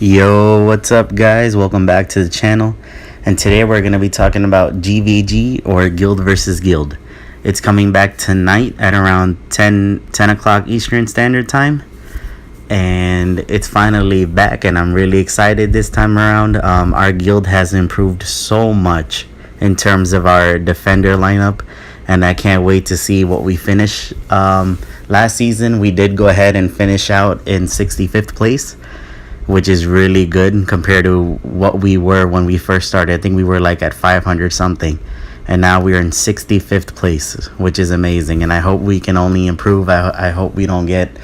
Yo, what's up guys? Welcome back to the channel. And today we're going to be talking about GvG, or Guild versus Guild. It's coming back tonight at around 10 o'clock Eastern Standard Time. And it's finally back and I'm really excited this time around. Our guild has improved so much in terms of our defender lineup. And I can't wait to see what we finish. Last season we did go ahead and finish out in 65th place, which is really good compared to what we were when we first started. I think we were like at 500 something, and now we're in 65th place, which is amazing. And I hope we can only improve. I hope we don't get,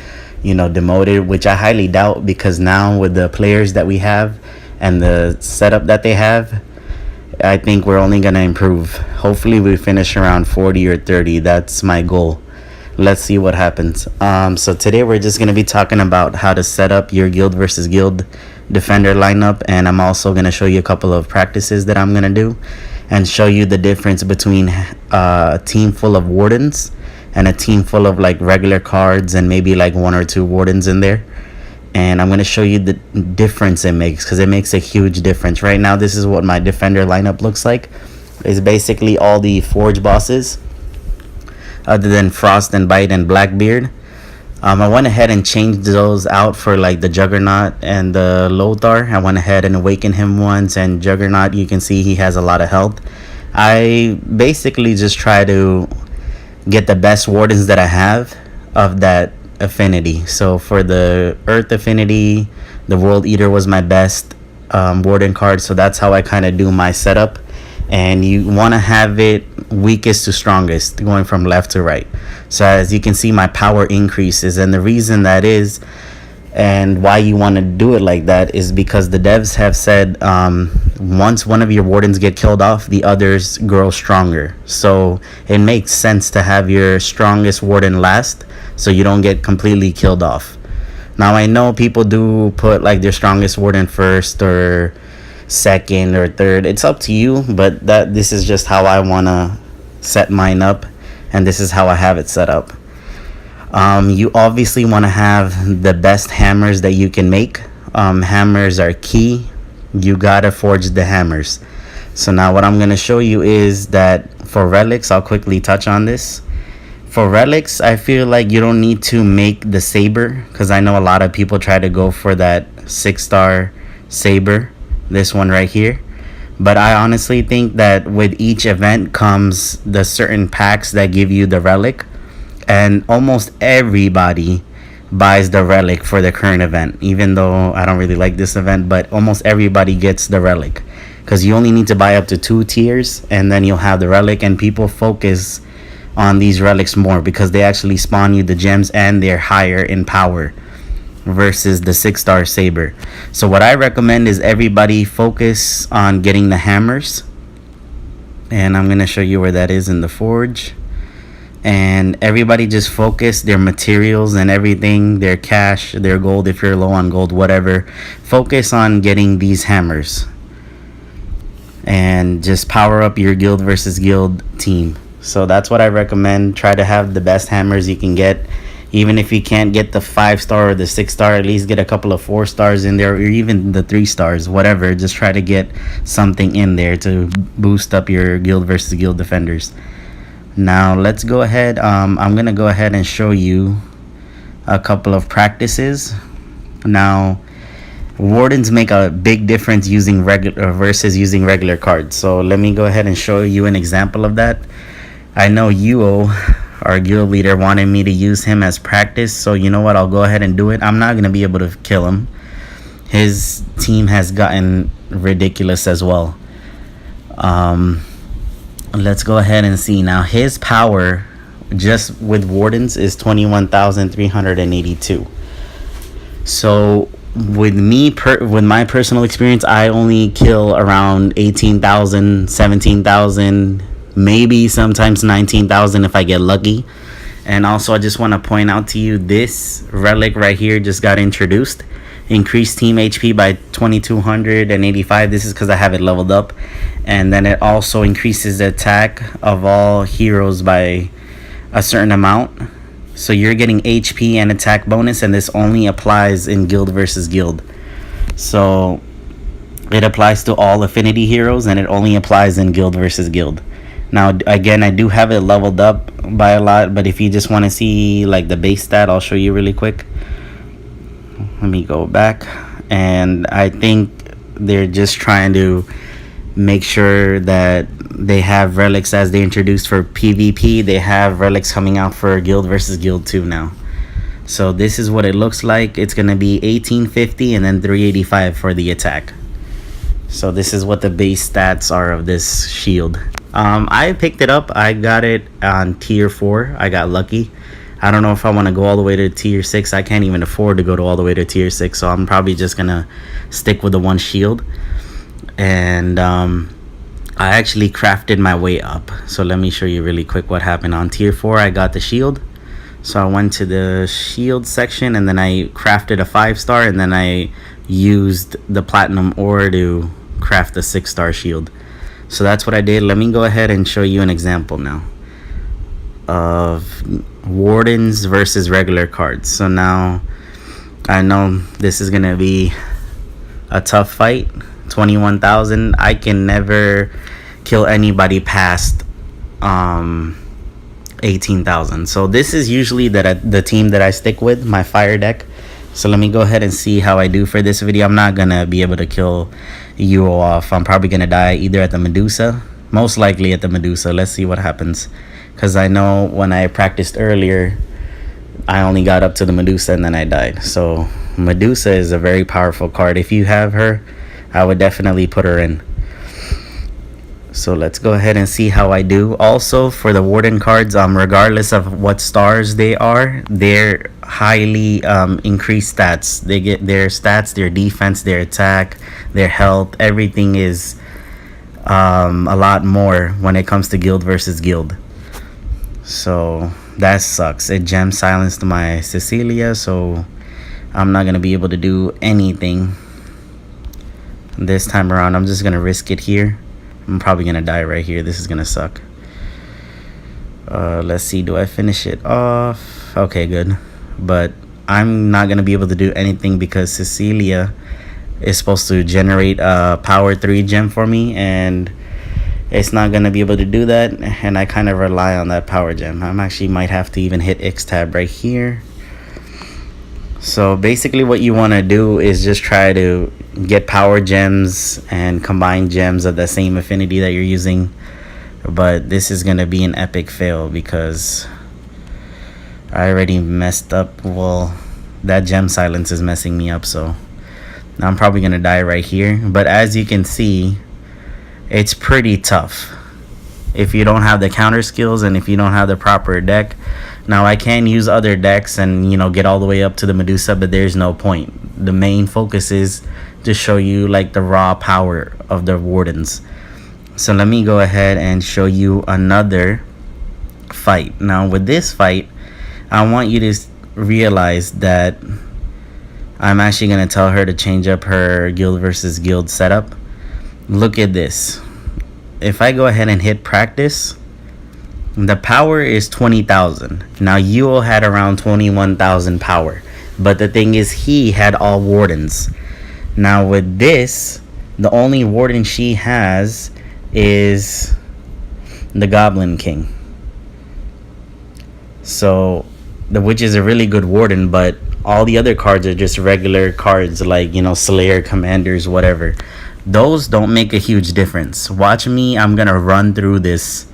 demoted, which I highly doubt, because now with the players that we have and the setup that they have, I think we're only gonna improve. Hopefully we finish around 40 or 30. That's my goal. Let's see what happens. So today we're just going to be talking about how to set up your Guild versus Guild defender lineup, and I'm also going to show you a couple of practices that I'm going to do and show you the difference between a team full of wardens and a team full of like regular cards and maybe like one or two wardens in there. And I'm going to show you the difference it makes, because it makes a huge difference. Right now this is what my defender lineup looks like. It's basically all the Forge bosses other than Frost and Bite and Blackbeard. I went ahead and changed those out for like the Juggernaut and the Lothar. I went ahead and awakened him once, and Juggernaut, you can see he has a lot of health. I basically just try to get the best wardens that I have of that affinity. So for the Earth affinity, the World Eater was my best warden card, so that's how I kind of do my setup. And you want to have it weakest to strongest, going from left to right. So as you can see, my power increases, and the reason that is, and why you want to do it like that, is because the devs have said once one of your wardens get killed off, the others grow stronger. So it makes sense to have your strongest warden last, so you don't get completely killed off. Now I know people do put like their strongest warden first or second or third. It's up to you, but this is just how I want to set mine up, and this is how I have it set up. You obviously want to have the best hammers that you can make. Hammers are key. You gotta forge the hammers. So now what I'm going to show you is that for relics, I'll quickly touch on this. For relics, I feel like you don't need to make the saber, because I know a lot of people try to go for that 6-star saber, this one right here. But I honestly think that with each event comes the certain packs that give you the relic, and almost everybody buys the relic for the current event. Even though I don't really like this event, but almost everybody gets the relic, because you only need to buy up to 2 tiers and then you'll have the relic. And people focus on these relics more because they actually spawn you the gems and they're higher in power versus the 6-star saber. So what I recommend is everybody focus on getting the hammers, and I'm going to show you where that is in the forge. And everybody just focus their materials and everything, their cash, their gold, if you're low on gold, whatever, focus on getting these hammers and just power up your Guild versus Guild team. So that's what I recommend. Try to have the best hammers you can get. Even if you can't get the 5-star or the 6-star, at least get a couple of 4 stars in there, or even the 3 stars, whatever. Just try to get something in there to boost up your Guild versus Guild defenders. Now let's go ahead. I'm gonna go ahead and show you a couple of practices. Now wardens make a big difference using regular versus using regular cards. So let me go ahead and show you an example of that. I know Uo, our guild leader, wanted me to use him as practice, so you know what, I'll go ahead and do it. I'm not going to be able to kill him. His team has gotten ridiculous as well. Let's go ahead and see. Now his power just with wardens is 21,382. So with me, with my personal experience, I only kill around 18,000, 17,000, maybe sometimes 19,000 if I get lucky. And also I just want to point out to you, this relic right here just got introduced. Increased team HP by 2285. This is because I have it leveled up. And then it also increases the attack of all heroes by a certain amount. So you're getting HP and attack bonus, and this only applies in Guild versus Guild. So it applies to all affinity heroes, and it only applies in guild versus guild. Now again, I do have it leveled up by a lot, but if you just want to see like the base stat, I'll show you really quick. Let me go back. And I think they're just trying to make sure that they have relics as they introduced for PvP. They have relics coming out for guild versus guild 2 now. So this is what it looks like. It's gonna be 1850 and then 385 for the attack. So this is what the base stats are of this shield. I picked it up. I got it on tier 4. I got lucky. I don't know if I want to go all the way to tier 6. I can't even afford to go all the way to tier 6, so I'm probably just gonna stick with the one shield. And I actually crafted my way up. So let me show you really quick what happened. On tier 4, I got the shield. So I went to the shield section, and then I crafted a 5-star, and then I used the platinum ore to craft the 6-star shield. So that's what I did. Let me go ahead and show you an example now of wardens versus regular cards. So now I know this is gonna be a tough fight. 21,000. I can never kill anybody past 18,000. So this is usually the team that I stick with, my fire deck. So let me go ahead and see how I do for this video. I'm not gonna be able to kill you off. I'm probably gonna die either at the Medusa, most likely at the Medusa. Let's see what happens, because I know when I practiced earlier, I only got up to the Medusa and then I died. So Medusa is a very powerful card. If you have her, I would definitely put her in. So let's go ahead and see how I do. Also for the warden cards, regardless of what stars they are, they're highly increased stats. They get their stats, their defense, their attack, their health. Everything is a lot more when it comes to guild versus guild. So that sucks. It gem silenced my Cecilia, so I'm not gonna be able to do anything this time around. I'm just gonna risk it here. I'm probably gonna die right here. This is gonna suck. Let's see, do I finish it off? Okay, good. But I'm not gonna be able to do anything because Cecilia is supposed to generate a power 3 gem for me, and it's not gonna be able to do that, and I kind of rely on that power gem. I'm actually might have to even hit X tab right here. So basically what you want to do is just try to get power gems and combine gems of the same affinity that you're using. But this is gonna be an epic fail because I already messed up. Well, that gem silence is messing me up, so now I'm probably gonna die right here. But as you can see, it's pretty tough if you don't have the counter skills and if you don't have the proper deck. Now I can use other decks and, you know, get all the way up to the Medusa, but there's no point. The main focus is to show you like the raw power of the wardens. So let me go ahead and show you another fight. Now with this fight, I want you to realize that I'm actually going to tell her to change up her guild versus guild setup. Look at this. If I go ahead and hit practice, the power is 20,000. Now Yuo had around 21,000 power, but the thing is he had all wardens. Now with this, the only warden she has is the Goblin King. So which is a really good warden, but all the other cards are just regular cards, like, you know, Slayer, Commanders, whatever. Those don't make a huge difference. Watch me, I'm gonna run through this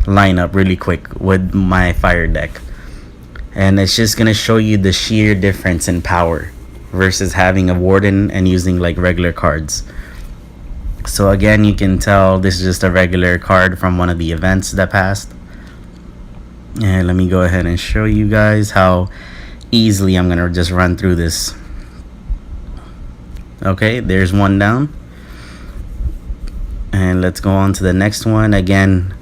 lineup really quick with my fire deck, and it's just gonna show you the sheer difference in power versus having a warden and using like regular cards. So again, you can tell this is just a regular card from one of the events that passed. And let me go ahead and show you guys how easily I'm gonna just run through this. Okay, there's one down, and let's go on to the next one. Again,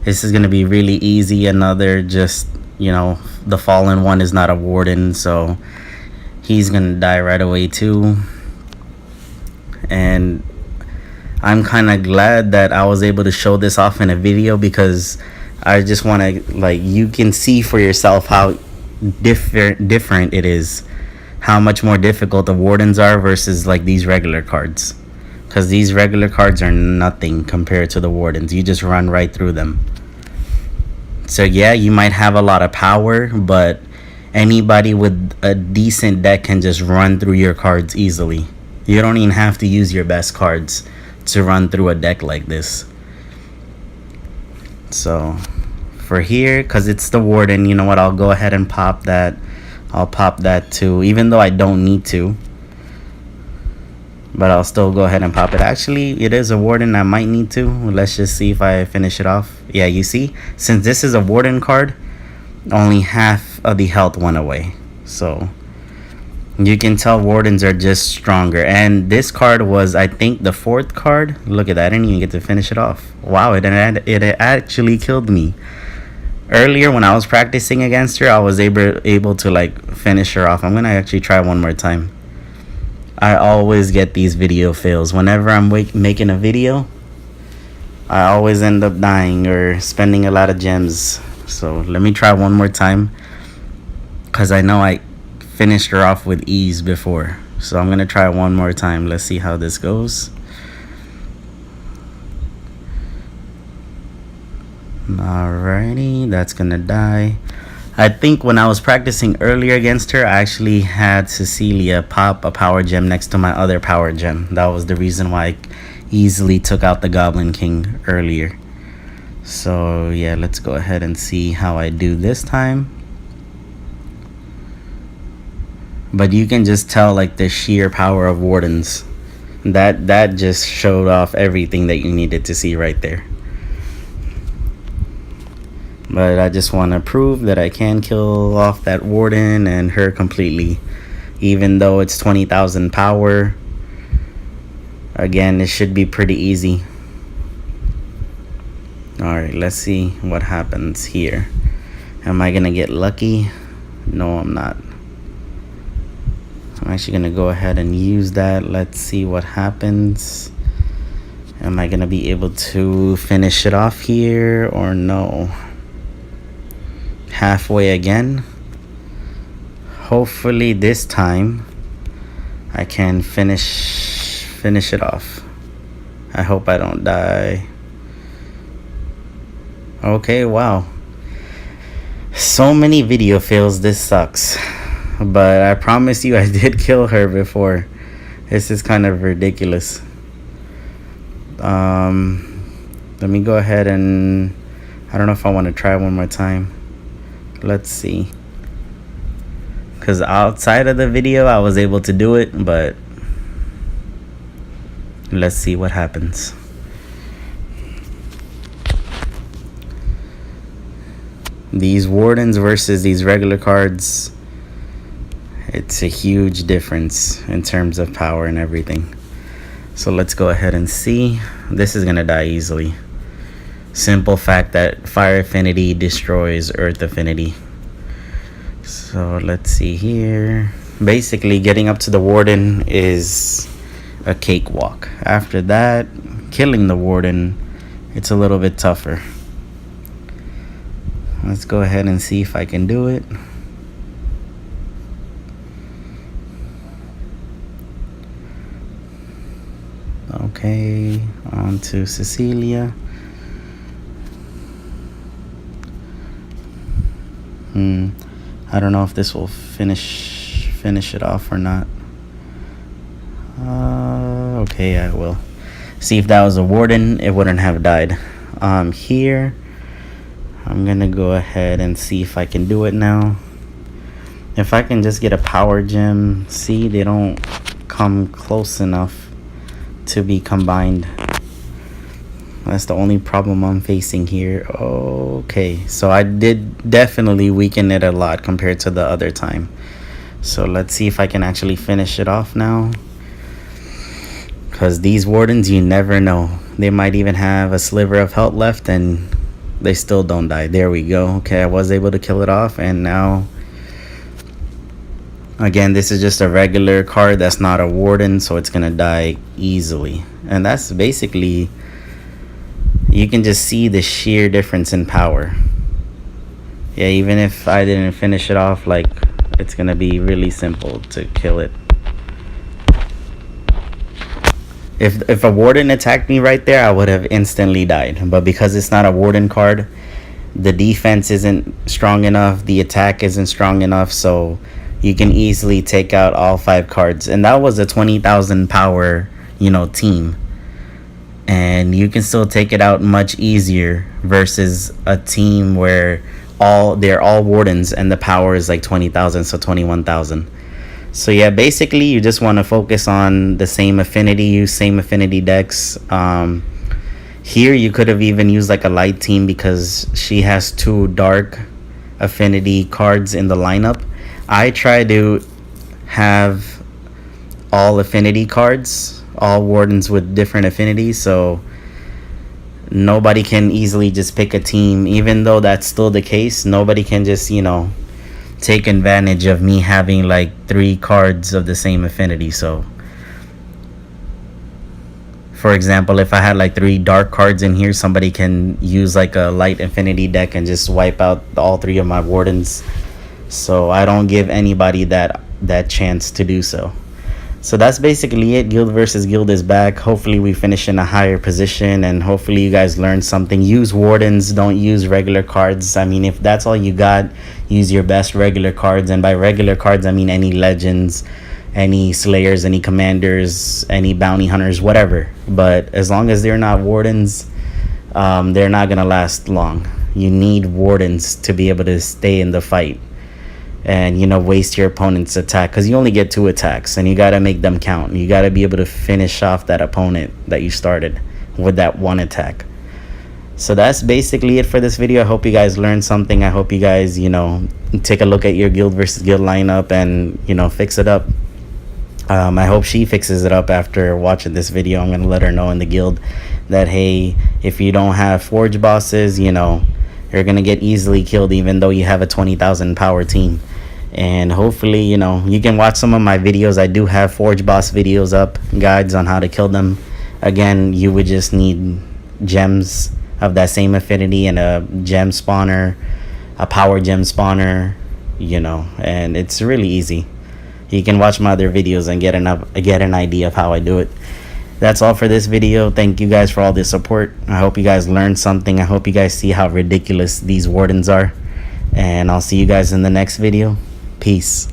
this is gonna be really easy. Another, just, you know, the fallen one is not a warden, so he's gonna die right away too. And I'm kind of glad that I was able to show this off in a video, because I just want to, like, you can see for yourself how different it is. how much more difficult the wardens are versus like these regular cards, because these regular cards are nothing compared to the wardens. You just run right through them. So yeah, you might have a lot of power, but anybody with a decent deck can just run through your cards easily. You don't even have to use your best cards to run through a deck like this. So for here, because it's the warden, you know what, I'll go ahead and pop that. I'll pop that too, even though I don't need to, but I'll still go ahead and pop it. Actually, it is a warden, I might need to. Let's just see if I finish it off. Yeah, you see, since this is a warden card, only half of the health went away. So you can tell wardens are just stronger. And this card was, I think, the 4th card. Look at that, I didn't even get to finish it off. Wow, it actually killed me. Earlier when I was practicing against her, I was able to like finish her off. I'm gonna actually try one more time. I always get these video fails. Whenever I'm making a video, I always end up dying or spending a lot of gems. So let me try one more time, because I know I finished her off with ease before. So I'm gonna try one more time. Let's see how this goes. Alrighty, that's gonna die. I think when I was practicing earlier against her, I actually had Cecilia pop a power gem next to my other power gem. That was the reason why I easily took out the Goblin King earlier. So yeah, let's go ahead and see how I do this time. But you can just tell like the sheer power of wardens. That just showed off everything that you needed to see right there. But I just want to prove that I can kill off that warden and her completely, even though it's 20,000 power. Again, it should be pretty easy. Alright, let's see what happens here. Am I gonna get lucky? No, I'm not. I'm actually gonna go ahead and use that. Let's see what happens. Am I gonna be able to finish it off here or no? Halfway again. Hopefully this time I can finish it off. I hope I don't die. Okay, wow. So many video fails, this sucks. But I promise you I did kill her before. This is kind of ridiculous. Let me go ahead and I don't know if I want to try one more time. Let's see, because outside of the video I was able to do it, but let's see what happens. These wardens versus these regular cards, it's a huge difference in terms of power and everything. So let's go ahead and see. This is gonna die easily. Simple fact that Fire Affinity destroys Earth Affinity. So let's see here. Basically, getting up to the warden is a cakewalk. After that, killing the warden, it's a little bit tougher. Let's go ahead and see if I can do it. Okay, on to Cecilia. I don't know if this will finish it off or not. Okay, I will. See, if that was a warden, it wouldn't have died. Here, I'm gonna go ahead and see if I can do it now. If I can just get a power gem. See, they don't come close enough to be combined. That's the only problem I'm facing here. Okay, so I did definitely weaken it a lot compared to the other time. So let's see if I can actually finish it off now, because these wardens, you never know, they might even have a sliver of health left and they still don't die. There we go. Okay, I was able to kill it off. And now again, this is just a regular card that's not a warden, so it's gonna die easily. And that's basically, you can just see the sheer difference in power. Yeah, even if I didn't finish it off like it's gonna be really simple to kill it. If a warden attacked me right there, I would have instantly died. But because it's not a warden card, the defense isn't strong enough, the attack isn't strong enough, so you can easily take out all 5 cards. And that was a 20,000 power, team. And you can still take it out much easier versus a team where they're all wardens and the power is like 20,000, so 21,000. So yeah, basically you just want to focus on the same affinity, use same affinity decks. Here you could have even used like a light team because she has 2 dark affinity cards in the lineup. I try to have all affinity cards, all wardens with different affinities, so nobody can easily just pick a team. Even though that's still the case, nobody can just take advantage of me having like 3 cards of the same affinity. So for example, if I had like 3 dark cards in here, somebody can use like a light affinity deck and just wipe out all 3 of my wardens. So I don't give anybody that chance to do so. So that's basically it. Guild versus Guild is back. Hopefully we finish in a higher position, and hopefully you guys learned something. Use wardens, don't use regular cards. I mean, if that's all you got, use your best regular cards. And by regular cards, I mean any legends, any slayers, any commanders, any bounty hunters, whatever. But as long as they're not wardens, they're not gonna last long. You need wardens to be able to stay in the fight and waste your opponent's attack, because you only get 2 attacks and you got to make them count. You got to be able to finish off that opponent that you started with that 1 attack. So that's basically it for this video. I hope you guys learned something. I hope you guys take a look at your Guild versus Guild lineup and fix it up. I hope she fixes it up after watching this video. I'm going to let her know in the guild that, hey, if you don't have forge bosses, you're going to get easily killed even though you have a 20,000 power team. And hopefully you can watch some of my videos. I do have forge boss videos up, guides on how to kill them. Again, you would just need gems of that same affinity and a gem spawner, a power gem spawner, and it's really easy. You can watch my other videos and get an idea of how I do it. That's all for this video. Thank you guys for all the support. I hope you guys learned something. I hope you guys see how ridiculous these wardens are. And I'll see you guys in the next video. Peace.